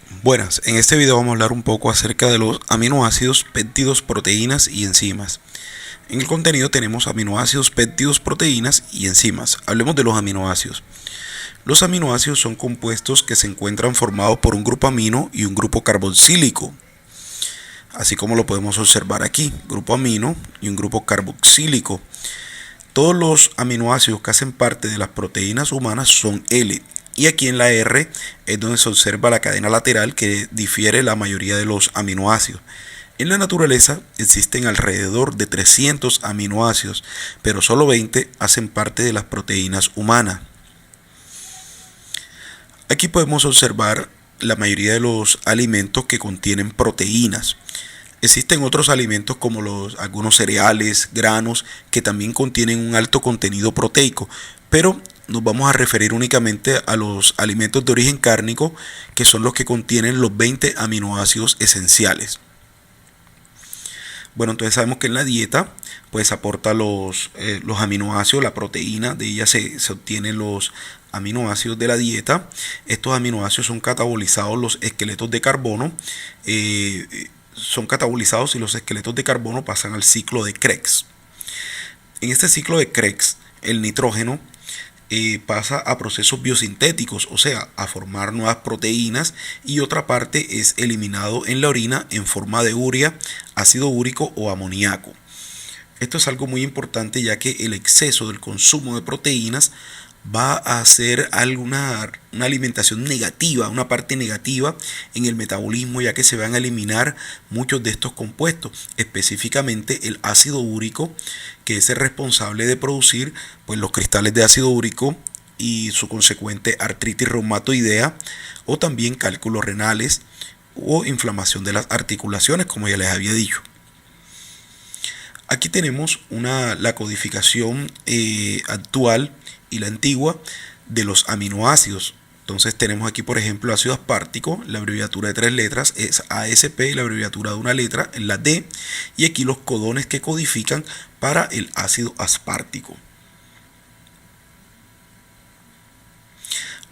Buenas, en este video vamos a hablar un poco acerca de los aminoácidos, péptidos, proteínas y enzimas. En el contenido tenemos aminoácidos, péptidos, proteínas y enzimas. Hablemos de los aminoácidos. Los aminoácidos son compuestos que se encuentran formados por un grupo amino y un grupo carboxílico, así como lo podemos observar aquí, grupo amino y un grupo carboxílico. Todos los aminoácidos que hacen parte de las proteínas humanas son L. Y aquí en la R es donde se observa la cadena lateral que difiere la mayoría de los aminoácidos. En la naturaleza existen alrededor de 300 aminoácidos, pero solo 20 hacen parte de las proteínas humanas. Aquí podemos observar la mayoría de los alimentos que contienen proteínas. Existen otros alimentos como algunos cereales, granos, que también contienen un alto contenido proteico, pero nos vamos a referir únicamente a los alimentos de origen cárnico, que son los que contienen los 20 aminoácidos esenciales. Bueno, entonces sabemos que en la dieta pues aporta los aminoácidos, la proteína, de ella se obtienen los aminoácidos de la dieta. Estos aminoácidos son catabolizados los esqueletos de carbono, son catabolizados y los esqueletos de carbono pasan al ciclo de Krebs. En este ciclo de Krebs, el nitrógeno pasa a procesos biosintéticos, o sea, a formar nuevas proteínas, y otra parte es eliminado en la orina en forma de urea, ácido úrico o amoníaco. Esto es algo muy importante, ya que el exceso del consumo de proteínas va a hacer una alimentación negativa, una parte negativa en el metabolismo, ya que se van a eliminar muchos de estos compuestos, específicamente el ácido úrico, que es el responsable de producir pues, los cristales de ácido úrico y su consecuente artritis reumatoidea, o también cálculos renales o inflamación de las articulaciones, como ya les había dicho. Aquí tenemos la codificación actual y la antigua de los aminoácidos. Entonces tenemos aquí, por ejemplo, ácido aspartico, la abreviatura de 3 letras es ASP, la abreviatura de una letra es la D, y aquí los codones que codifican para el ácido aspartico.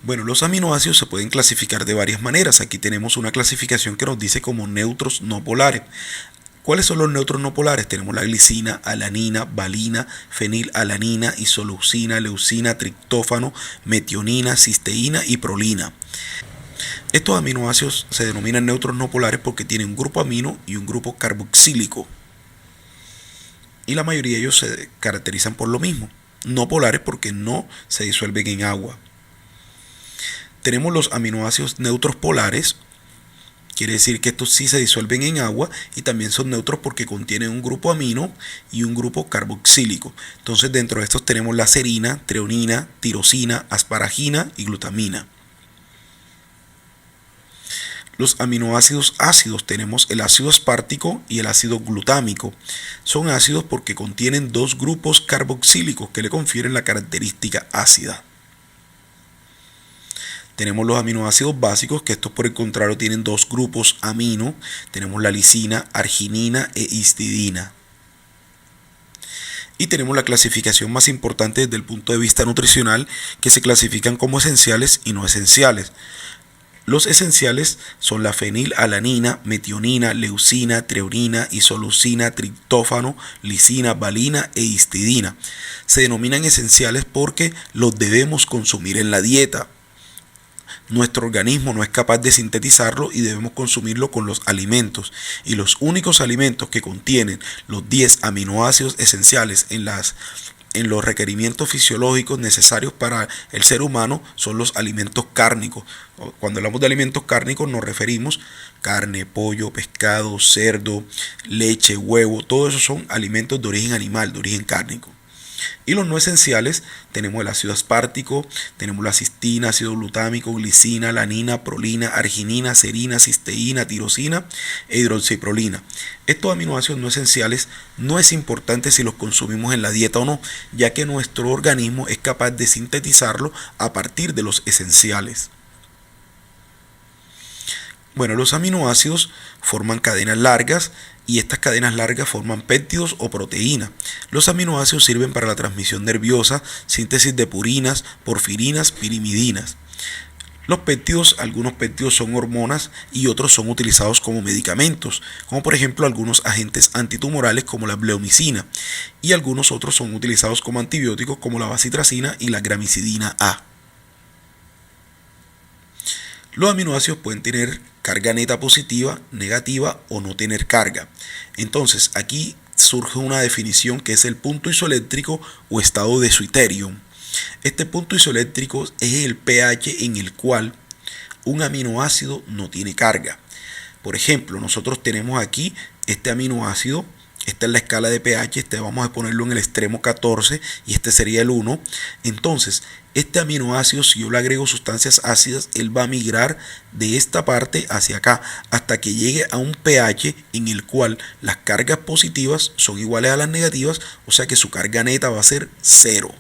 Bueno, los aminoácidos se pueden clasificar de varias maneras. Aquí tenemos una clasificación que nos dice como neutros no polares. ¿Cuáles son los neutros no polares? Tenemos la glicina, alanina, valina, fenilalanina, isoleucina, leucina, triptófano, metionina, cisteína y prolina. Estos aminoácidos se denominan neutros no polares porque tienen un grupo amino y un grupo carboxílico. Y la mayoría de ellos se caracterizan por lo mismo. No polares porque no se disuelven en agua. Tenemos los aminoácidos neutros polares. Quiere decir que estos sí se disuelven en agua y también son neutros porque contienen un grupo amino y un grupo carboxílico. Entonces dentro de estos tenemos la serina, treonina, tirosina, asparagina y glutamina. Los aminoácidos ácidos tenemos el ácido aspartico y el ácido glutámico. Son ácidos porque contienen dos grupos carboxílicos que le confieren la característica ácida. Tenemos los aminoácidos básicos, que estos por el contrario tienen dos grupos amino. Tenemos la lisina, arginina e histidina. Y tenemos la clasificación más importante desde el punto de vista nutricional, que se clasifican como esenciales y no esenciales. Los esenciales son la fenilalanina, metionina, leucina, treonina, isoleucina, triptófano, lisina, valina e histidina. Se denominan esenciales porque los debemos consumir en la dieta. Nuestro organismo no es capaz de sintetizarlo y debemos consumirlo con los alimentos. Y los únicos alimentos que contienen los 10 aminoácidos esenciales en los requerimientos fisiológicos necesarios para el ser humano son los alimentos cárnicos. Cuando hablamos de alimentos cárnicos nos referimos carne, pollo, pescado, cerdo, leche, huevo. Todos esos son alimentos de origen animal, de origen cárnico. Y los no esenciales tenemos el ácido aspartico, tenemos la cistina, ácido glutámico, glicina, alanina, prolina, arginina, serina, cisteína, tirosina e hidroxiprolina. Estos aminoácidos no esenciales no es importante si los consumimos en la dieta o no, ya que nuestro organismo es capaz de sintetizarlo a partir de los esenciales. Bueno, los aminoácidos forman cadenas largas y estas cadenas largas forman péptidos o proteínas. Los aminoácidos sirven para la transmisión nerviosa, síntesis de purinas, porfirinas, pirimidinas. Los péptidos, algunos péptidos son hormonas y otros son utilizados como medicamentos, como por ejemplo algunos agentes antitumorales como la bleomicina, y algunos otros son utilizados como antibióticos como la bacitracina y la gramicidina A. Los aminoácidos pueden tener carga neta positiva, negativa o no tener carga. Entonces aquí surge una definición que es el punto isoeléctrico o estado de Switterium. Este punto isoeléctrico es el pH en el cual un aminoácido no tiene carga. Por ejemplo, nosotros tenemos aquí este aminoácido, esta es la escala de pH, vamos a ponerlo en el extremo 14 y este sería el 1. Entonces, este aminoácido, si yo le agrego sustancias ácidas, él va a migrar de esta parte hacia acá hasta que llegue a un pH en el cual las cargas positivas son iguales a las negativas, o sea que su carga neta va a ser 0.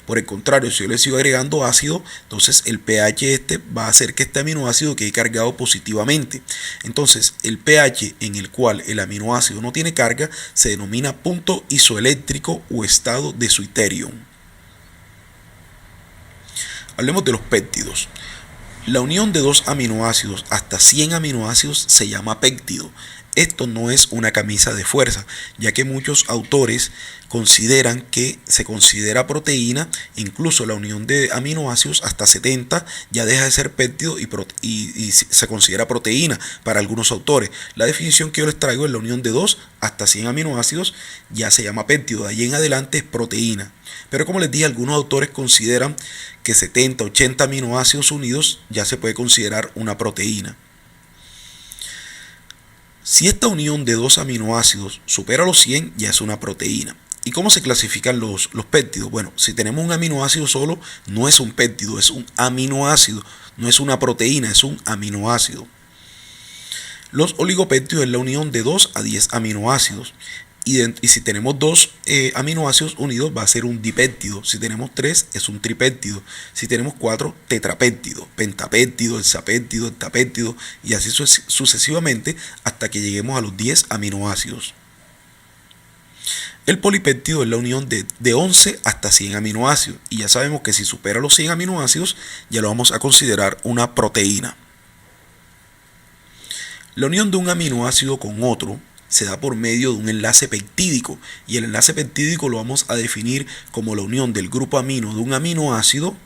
Por el contrario, si yo le sigo agregando ácido, entonces el pH va a hacer que este aminoácido quede cargado positivamente. Entonces el pH en el cual el aminoácido no tiene carga se denomina punto isoeléctrico o estado de Switterium. Hablemos de los péptidos. La unión de dos aminoácidos hasta 100 aminoácidos se llama péptido. Esto no es una camisa de fuerza, ya que muchos autores consideran que se considera proteína, incluso la unión de aminoácidos hasta 70 ya deja de ser péptido y se considera proteína para algunos autores. La definición que yo les traigo es la unión de 2 hasta 100 aminoácidos, ya se llama péptido, de ahí en adelante es proteína. Pero como les dije, algunos autores consideran que 70, 80 aminoácidos unidos ya se puede considerar una proteína. Si esta unión de dos aminoácidos supera los 100, ya es una proteína. ¿Y cómo se clasifican los péptidos? Bueno, si tenemos un aminoácido solo, no es un péptido, es un aminoácido. No es una proteína, es un aminoácido. Los oligopéptidos es la unión de 2 a 10 aminoácidos. Y si tenemos dos aminoácidos unidos va a ser un dipéptido. Si tenemos 3 es un tripéptido. Si tenemos 4, tetrapéptido, pentapéptido, hexapéptido, heptapéptido y así sucesivamente hasta que lleguemos a los 10 aminoácidos. El polipéptido es la unión de 11 hasta 100 aminoácidos y ya sabemos que si supera los 100 aminoácidos ya lo vamos a considerar una proteína. La unión de un aminoácido con otro se da por medio de un enlace peptídico y el enlace peptídico lo vamos a definir como la unión del grupo amino de un aminoácido,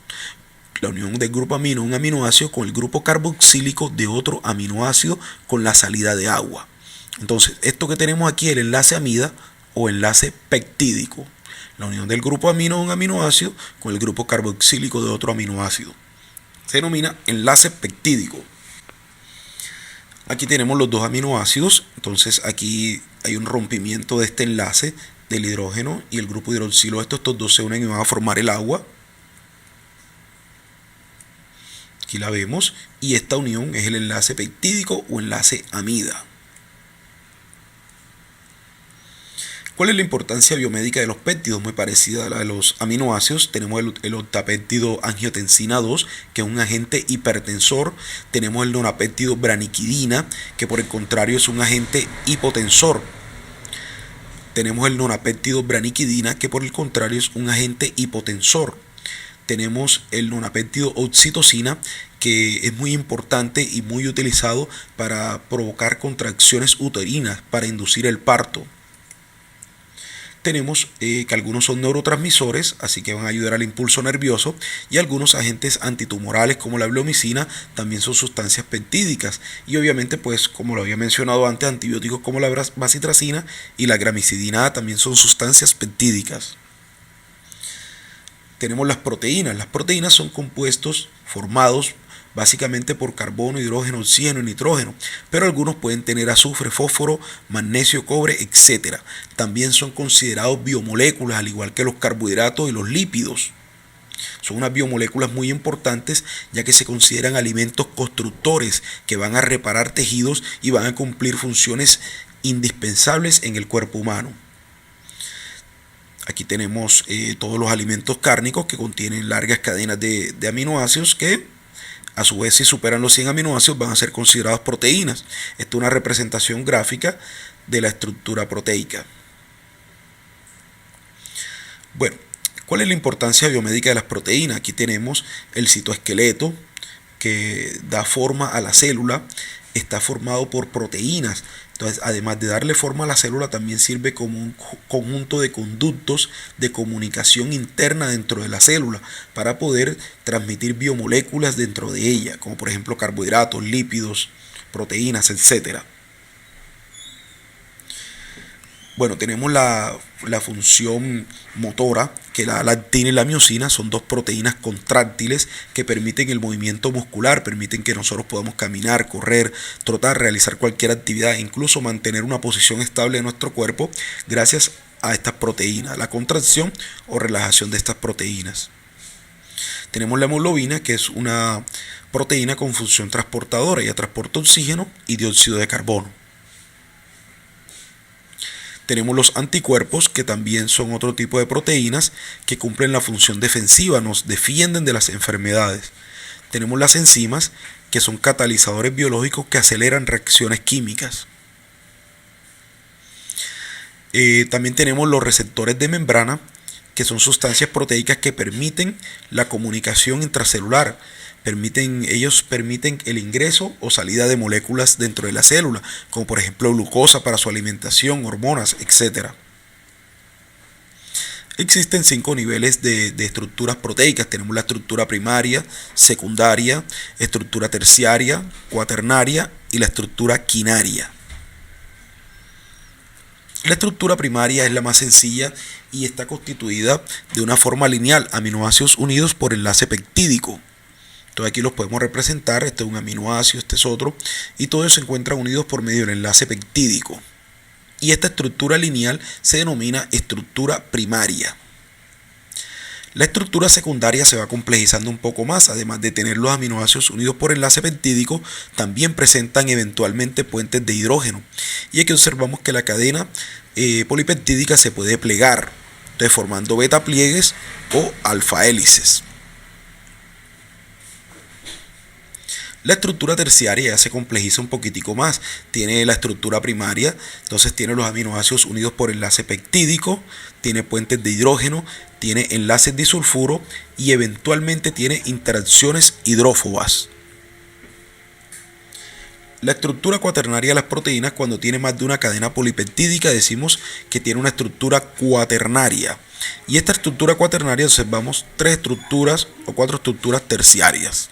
la unión del grupo amino de un aminoácido con el grupo carboxílico de otro aminoácido con la salida de agua. Entonces, esto que tenemos aquí es el enlace amida o enlace peptídico, la unión del grupo amino de un aminoácido con el grupo carboxílico de otro aminoácido. Se denomina enlace peptídico. Aquí tenemos los dos aminoácidos, entonces aquí hay un rompimiento de este enlace del hidrógeno y el grupo hidroxilo. Estos dos se unen y van a formar el agua. Aquí la vemos y esta unión es el enlace peptídico o enlace amida. ¿Cuál es la importancia biomédica de los péptidos? Muy parecida a la de los aminoácidos. Tenemos el octapéptido angiotensina 2, que es un agente hipertensor. Tenemos el nonapéptido braniquidina, que por el contrario es un agente hipotensor. Tenemos el nonapéptido braniquidina, que por el contrario es un agente hipotensor. Tenemos el nonapéptido oxitocina, que es muy importante y muy utilizado para provocar contracciones uterinas, para inducir el parto. Tenemos que algunos son neurotransmisores, así que van a ayudar al impulso nervioso, y algunos agentes antitumorales como la bleomicina también son sustancias peptídicas, y obviamente pues como lo había mencionado antes, antibióticos como la bacitracina y la gramicidina A también son sustancias peptídicas. Tenemos las proteínas. Las proteínas son compuestos formados básicamente por carbono, hidrógeno, oxígeno y nitrógeno, pero algunos pueden tener azufre, fósforo, magnesio, cobre, etc. También son considerados biomoléculas, al igual que los carbohidratos y los lípidos. Son unas biomoléculas muy importantes ya que se consideran alimentos constructores que van a reparar tejidos y van a cumplir funciones indispensables en el cuerpo humano. Aquí tenemos todos los alimentos cárnicos que contienen largas cadenas de aminoácidos que a su vez si superan los 100 aminoácidos van a ser considerados proteínas. Esta es una representación gráfica de la estructura proteica. Bueno, ¿cuál es la importancia biomédica de las proteínas? Aquí tenemos el citoesqueleto, que da forma a la célula está formado por proteínas. Entonces, además de darle forma a la célula, también sirve como un conjunto de conductos de comunicación interna dentro de la célula para poder transmitir biomoléculas dentro de ella, como por ejemplo carbohidratos, lípidos, proteínas, etcétera. Bueno, tenemos la función motora, que la lactina y la miosina son dos proteínas contráctiles que permiten el movimiento muscular, permiten que nosotros podamos caminar, correr, trotar, realizar cualquier actividad, incluso mantener una posición estable de nuestro cuerpo gracias a estas proteínas, la contracción o relajación de estas proteínas. Tenemos la hemoglobina, que es una proteína con función transportadora, ella transporta oxígeno y dióxido de carbono. Tenemos los anticuerpos, que también son otro tipo de proteínas que cumplen la función defensiva, nos defienden de las enfermedades. Tenemos las enzimas, que son catalizadores biológicos que aceleran reacciones químicas. También tenemos los receptores de membrana, que son sustancias proteicas que permiten la comunicación intracelular. Ellos permiten el ingreso o salida de moléculas dentro de la célula, como por ejemplo glucosa para su alimentación, hormonas, etc. Existen 5 niveles de estructuras proteicas. Tenemos la estructura primaria, secundaria, estructura terciaria, cuaternaria y la estructura quinaria. La estructura primaria es la más sencilla y está constituida de una forma lineal, aminoácidos unidos por enlace peptídico. Entonces aquí los podemos representar, este es un aminoácido, este es otro, y todos se encuentran unidos por medio del enlace peptídico. Y esta estructura lineal se denomina estructura primaria. La estructura secundaria se va complejizando un poco más, además de tener los aminoácidos unidos por enlace peptídico, también presentan eventualmente puentes de hidrógeno. Y aquí observamos que la cadena polipeptídica se puede plegar, entonces formando beta pliegues o alfa hélices. La estructura terciaria ya se complejiza un poquitico más. Tiene la estructura primaria, entonces tiene los aminoácidos unidos por enlace peptídico, tiene puentes de hidrógeno, tiene enlaces disulfuro y eventualmente tiene interacciones hidrófobas. La estructura cuaternaria de las proteínas, cuando tiene más de una cadena polipeptídica, decimos que tiene una estructura cuaternaria. Y esta estructura cuaternaria observamos 3 estructuras o 4 estructuras terciarias.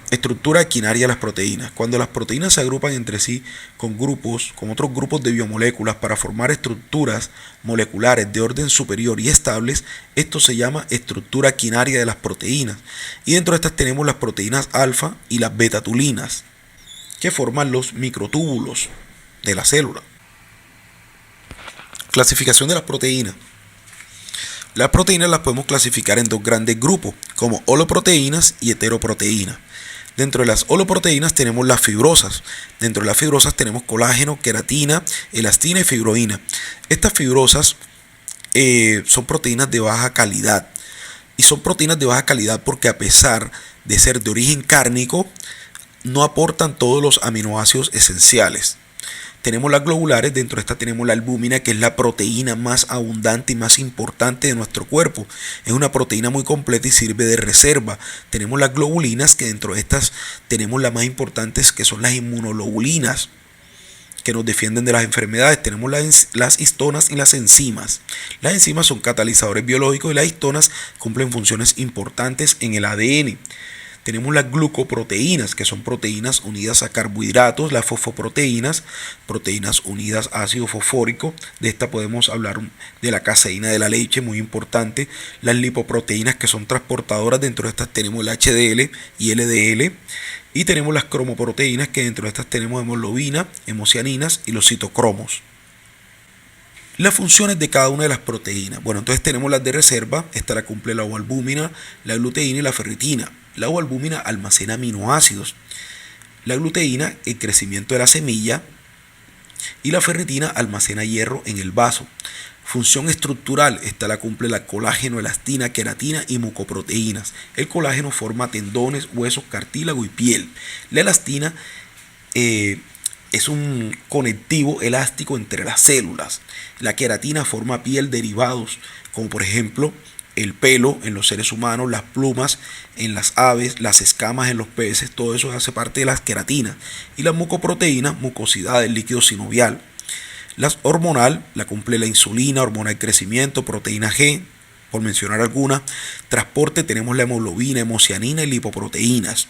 Estructura quinaria de las proteínas. Cuando las proteínas se agrupan entre sí con otros grupos de biomoléculas para formar estructuras moleculares de orden superior y estables, esto se llama estructura quinaria de las proteínas. Y dentro de estas tenemos las proteínas alfa y las betatulinas, que forman los microtúbulos de la célula. Clasificación de las proteínas. Las proteínas las podemos clasificar en 2 grandes grupos, como holoproteínas y heteroproteínas. Dentro de las holoproteínas tenemos las fibrosas. Dentro de las fibrosas tenemos colágeno, queratina, elastina y fibroína. Estas fibrosas son proteínas de baja calidad. Y son proteínas de baja calidad porque, a pesar de ser de origen cárnico, no aportan todos los aminoácidos esenciales. Tenemos las globulares, dentro de esta tenemos la albúmina, que es la proteína más abundante y más importante de nuestro cuerpo. Es una proteína muy completa y sirve de reserva. Tenemos las globulinas, que dentro de estas tenemos las más importantes, que son las inmunoglobulinas, que nos defienden de las enfermedades. Tenemos las histonas y las enzimas. Las enzimas son catalizadores biológicos y las histonas cumplen funciones importantes en el ADN. Tenemos las glucoproteínas, que son proteínas unidas a carbohidratos, las fosfoproteínas, proteínas unidas a ácido fosfórico. De esta podemos hablar de la caseína de la leche, muy importante. Las lipoproteínas, que son transportadoras, dentro de estas tenemos el HDL y LDL. Y tenemos las cromoproteínas, que dentro de estas tenemos hemoglobina, hemocianinas y los citocromos. Las funciones de cada una de las proteínas. Bueno, entonces tenemos las de reserva. Esta la cumple la ovalbúmina, la gluteína y la ferritina. La ovalbúmina almacena aminoácidos. La gluteína, el crecimiento de la semilla. Y la ferritina almacena hierro en el vaso. Función estructural. Esta la cumple la colágeno, elastina, queratina y mucoproteínas. El colágeno forma tendones, huesos, cartílago y piel. La elastina es un conectivo elástico entre las células. La queratina forma piel, derivados como por ejemplo el pelo en los seres humanos, las plumas en las aves, las escamas en los peces, todo eso hace parte de las queratinas. Y la mucoproteína, mucosidad del líquido sinovial. La hormonal la cumple la insulina, hormona de crecimiento, proteína G, por mencionar algunas. Transporte tenemos la hemoglobina, hemocianina y lipoproteínas.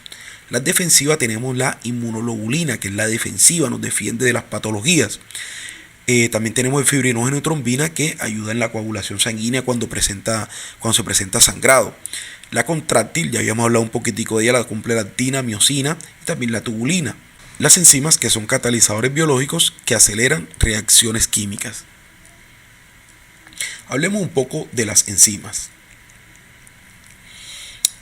La defensiva tenemos la inmunoglobulina, que es la defensiva, nos defiende de las patologías. También tenemos el fibrinógeno y trombina, que ayuda en la coagulación sanguínea cuando se presenta sangrado. La contráctil, ya habíamos hablado un poquitico de ella, la cumple la actina, miosina y también la tubulina. Las enzimas, que son catalizadores biológicos que aceleran reacciones químicas. Hablemos un poco de las enzimas.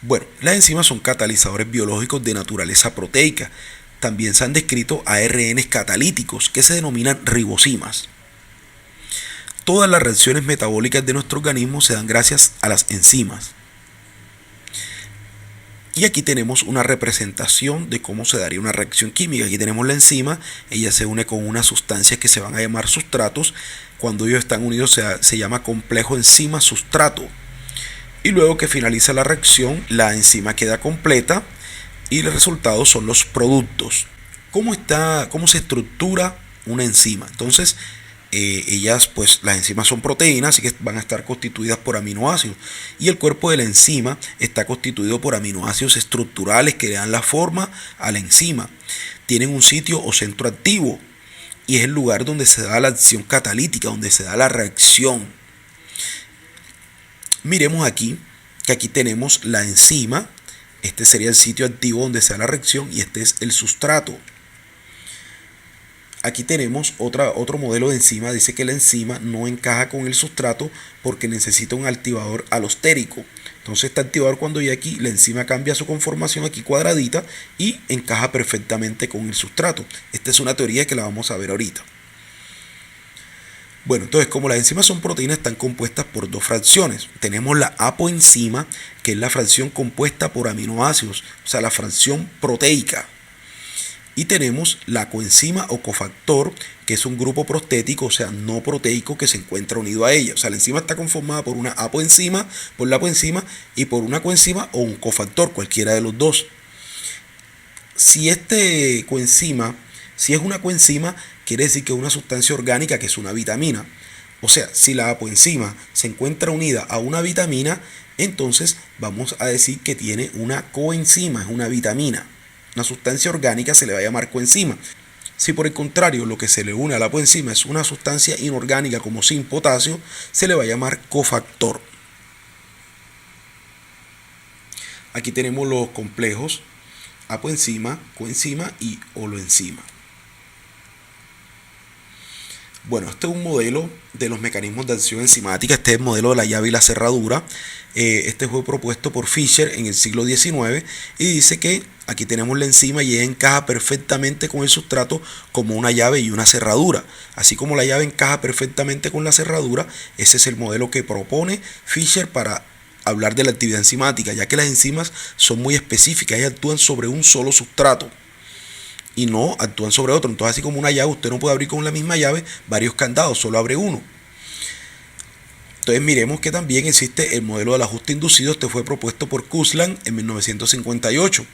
Bueno, las enzimas son catalizadores biológicos de naturaleza proteica. También se han descrito ARNs catalíticos que se denominan ribosimas. Todas las reacciones metabólicas de nuestro organismo se dan gracias a las enzimas. Y aquí tenemos una representación de cómo se daría una reacción química. Aquí tenemos la enzima, ella se une con unas sustancias que se van a llamar sustratos. Cuando ellos están unidos se llama complejo enzima-sustrato. Y luego que finaliza la reacción, la enzima queda completa y el resultado son los productos. ¿Cómo se estructura una enzima? Entonces, las enzimas son proteínas, así que van a estar constituidas por aminoácidos. Y el cuerpo de la enzima está constituido por aminoácidos estructurales que le dan la forma a la enzima. Tienen un sitio o centro activo y es el lugar donde se da la acción catalítica, donde se da la reacción. Miremos aquí, que aquí tenemos la enzima. Este sería el sitio activo donde se da la reacción y este es el sustrato. Aquí tenemos otro modelo de enzima. Dice que la enzima no encaja con el sustrato porque necesita un activador alostérico. Entonces este activador, cuando ya aquí la enzima cambia su conformación aquí cuadradita y encaja perfectamente con el sustrato. Esta es una teoría que la vamos a ver ahorita. Bueno, entonces como las enzimas son proteínas, están compuestas por dos fracciones. Tenemos la apoenzima, que es la fracción compuesta por aminoácidos, o sea, la fracción proteica. Y tenemos la coenzima o cofactor, que es un grupo prostético, o sea, no proteico, que se encuentra unido a ella. O sea, la enzima está conformada por una apoenzima, por la apoenzima y por una coenzima o un cofactor, cualquiera de los dos. Si es una coenzima, quiere decir que es una sustancia orgánica, que es una vitamina. O sea, si la apoenzima se encuentra unida a una vitamina, entonces vamos a decir que tiene una coenzima, es una vitamina. Una sustancia orgánica se le va a llamar coenzima. Si por el contrario lo que se le une a la apoenzima es una sustancia inorgánica como zinc, potasio, se le va a llamar cofactor. Aquí tenemos los complejos apoenzima, coenzima y holoenzima. Bueno, este es un modelo de los mecanismos de acción enzimática. Este es el modelo de la llave y la cerradura. Este fue propuesto por Fischer en el siglo XIX y dice que aquí tenemos la enzima y ella encaja perfectamente con el sustrato como una llave y una cerradura. Así como la llave encaja perfectamente con la cerradura, ese es el modelo que propone Fischer para hablar de la actividad enzimática, ya que las enzimas son muy específicas, ellas actúan sobre un solo sustrato y no actúan sobre otro. Entonces, así como una llave, usted no puede abrir con la misma llave varios candados, solo abre uno. Entonces miremos que también existe el modelo del ajuste inducido. Este fue propuesto por Kussland en 1958.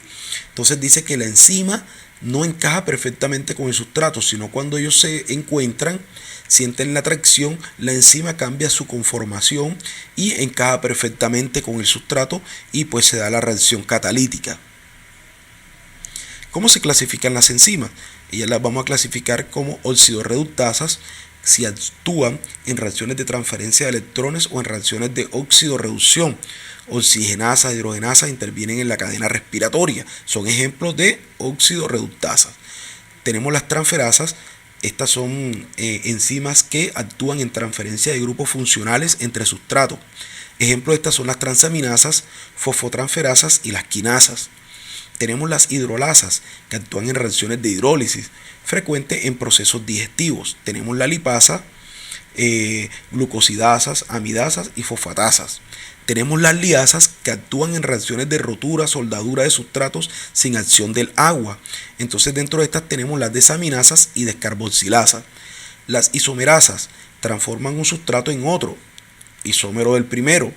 Entonces dice que la enzima no encaja perfectamente con el sustrato, sino cuando ellos se encuentran, sienten la atracción, la enzima cambia su conformación y encaja perfectamente con el sustrato y pues se da la reacción catalítica. ¿Cómo se clasifican las enzimas? Ellas las vamos a clasificar como oxidorreductasas si actúan en reacciones de transferencia de electrones o en reacciones de oxidorreducción. Oxigenasas, hidrogenasas intervienen en la cadena respiratoria. Son ejemplos de oxidorreductasas. Tenemos las transferasas. Estas son enzimas que actúan en transferencia de grupos funcionales entre sustratos. Ejemplos de estas son las transaminasas, fosfotransferasas y las quinasas. Tenemos las hidrolasas, que actúan en reacciones de hidrólisis, frecuente en procesos digestivos. Tenemos la lipasa, glucosidasas, amidasas y fosfatasas. Tenemos las liasas, que actúan en reacciones de rotura, soldadura de sustratos sin acción del agua. Entonces dentro de estas tenemos las desaminasas y descarboxilasas. Las isomerasas transforman un sustrato en otro. isómero del primero,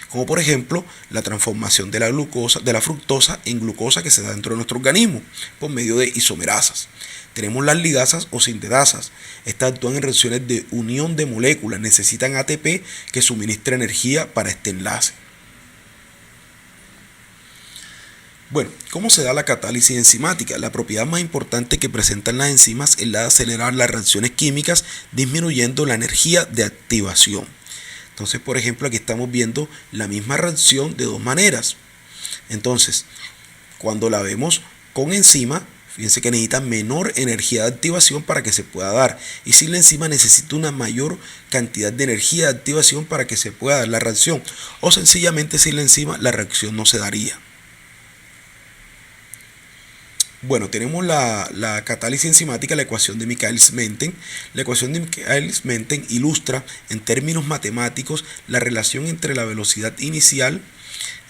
como por ejemplo la transformación de la fructosa en glucosa que se da dentro de nuestro organismo por medio de isomerasas. Tenemos las ligasas o sintetasas. Estas actúan en reacciones de unión de moléculas, necesitan ATP que suministra energía para este enlace. Bueno, ¿cómo se da la catálisis enzimática? La propiedad más importante que presentan las enzimas es la de acelerar las reacciones químicas, disminuyendo la energía de activación. Entonces, por ejemplo, aquí estamos viendo la misma reacción de dos maneras. Entonces, cuando la vemos con enzima, fíjense que necesita menor energía de activación para que se pueda dar. Y sin la enzima necesita una mayor cantidad de energía de activación para que se pueda dar la reacción. O sencillamente sin la enzima la reacción no se daría. Bueno, tenemos la catálisis enzimática, la ecuación de Michaelis-Menten. La ecuación de Michaelis-Menten ilustra en términos matemáticos la relación entre la velocidad inicial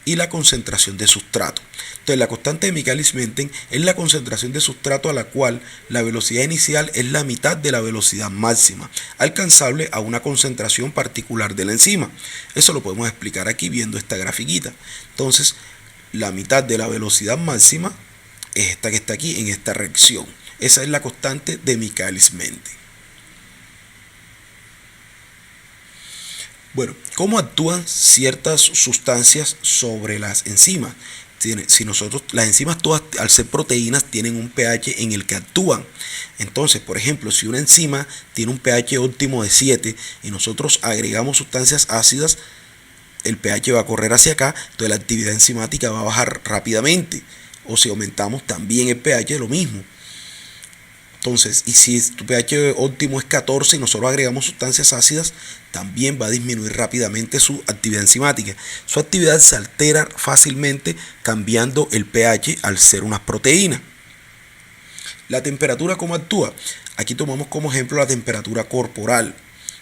y la concentración de sustrato. Entonces, la constante de Michaelis-Menten es la concentración de sustrato a la cual la velocidad inicial es la mitad de la velocidad máxima, alcanzable a una concentración particular de la enzima. Eso lo podemos explicar aquí viendo esta grafiquita. Entonces, la mitad de la velocidad máxima es esta que está aquí en esta reacción. Esa es la constante de Michaelis-Menten. Bueno, ¿cómo actúan ciertas sustancias sobre las enzimas? Las enzimas todas, al ser proteínas, tienen un pH en el que actúan. Entonces, por ejemplo, si una enzima tiene un pH óptimo de 7 y nosotros agregamos sustancias ácidas, el pH va a correr hacia acá, entonces la actividad enzimática va a bajar rápidamente. O si aumentamos también el pH, lo mismo. Entonces, y si tu pH óptimo es 14 y nosotros agregamos sustancias ácidas, también va a disminuir rápidamente su actividad enzimática. Su actividad se altera fácilmente cambiando el pH al ser unas proteínas. La temperatura, ¿cómo actúa? Aquí tomamos como ejemplo la temperatura corporal.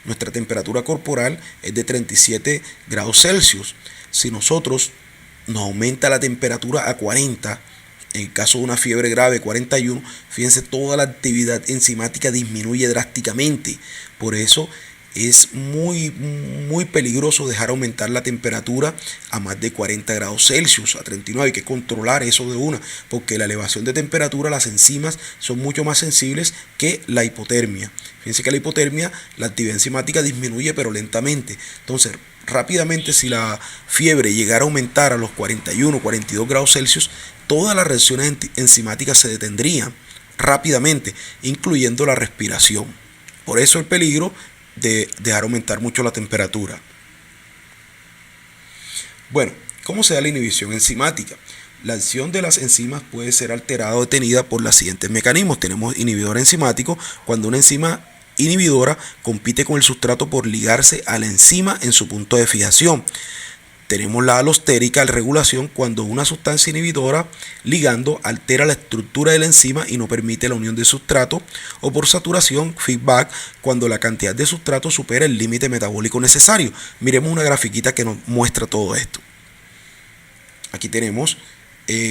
Nuestra temperatura corporal es de 37 grados Celsius. Si nosotros nos aumenta la temperatura a 40, en el caso de una fiebre grave 41, fíjense, toda la actividad enzimática disminuye drásticamente. Por eso es muy peligroso dejar aumentar la temperatura a más de 40 grados Celsius, a 39. Hay que controlar eso de una, porque la elevación de temperatura, las enzimas son mucho más sensibles que la hipotermia. Fíjense que la hipotermia, la actividad enzimática disminuye pero lentamente. Entonces, rápidamente, si la fiebre llegara a aumentar a los 41, 42 grados Celsius, todas las reacciones enzimáticas se detendrían rápidamente, incluyendo la respiración. Por eso el peligro de dejar aumentar mucho la temperatura. Bueno, ¿cómo se da la inhibición enzimática? La acción de las enzimas puede ser alterada o detenida por los siguientes mecanismos. Tenemos inhibidor enzimático, cuando una enzima inhibidora compite con el sustrato por ligarse a la enzima en su punto de fijación. Tenemos la alostérica, la regulación, cuando una sustancia inhibidora ligando altera la estructura de la enzima y no permite la unión de sustrato, o por saturación, feedback, cuando la cantidad de sustrato supera el límite metabólico necesario. Miremos una grafiquita que nos muestra todo esto. Aquí tenemos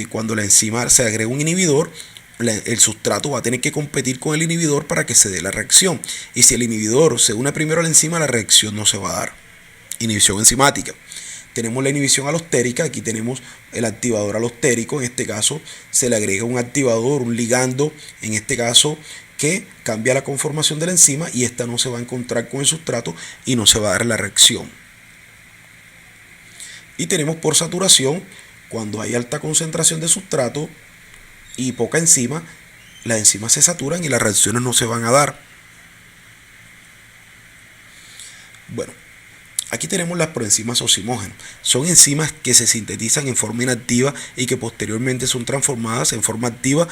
cuando la enzima se agrega un inhibidor, el sustrato va a tener que competir con el inhibidor para que se dé la reacción. Y si el inhibidor se une primero a la enzima, la reacción no se va a dar. Inhibición enzimática. Tenemos la inhibición alostérica, aquí tenemos el activador alostérico, en este caso se le agrega un activador, un ligando, en este caso que cambia la conformación de la enzima y esta no se va a encontrar con el sustrato y no se va a dar la reacción. Y tenemos por saturación, cuando hay alta concentración de sustrato y poca enzima, las enzimas se saturan y las reacciones no se van a dar. Bueno, aquí tenemos las proenzimas oximógenas. Son enzimas que se sintetizan en forma inactiva y que posteriormente son transformadas en forma activa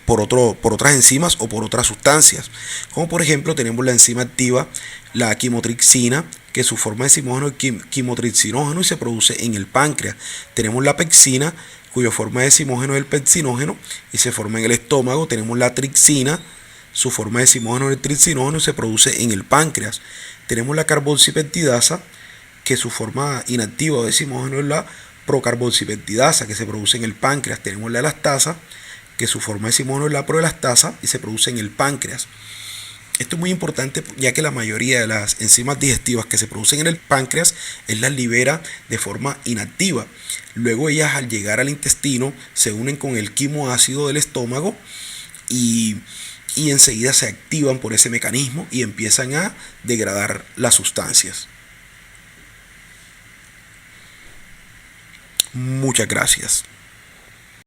por otras enzimas o por otras sustancias. Como por ejemplo tenemos la enzima activa, la quimotripsina, que su forma de enzimógeno es quimotripsinógeno y se produce en el páncreas. Tenemos la pexina, cuya forma de enzimógeno es el pexinógeno y se forma en el estómago. Tenemos la tripsina, su forma de enzimógeno es el tripsinógeno y se produce en el páncreas. Tenemos la carboxipeptidasa, que su forma inactiva o decimógeno es la procarboxipeptidasa, que se produce en el páncreas. Tenemos la elastasa, que su forma de decimógeno es la proelastasa y se produce en el páncreas. Esto es muy importante ya que la mayoría de las enzimas digestivas que se producen en el páncreas, él las libera de forma inactiva. Luego ellas al llegar al intestino se unen con el quimoácido del estómago y, y enseguida se activan por ese mecanismo y empiezan a degradar las sustancias. Muchas gracias.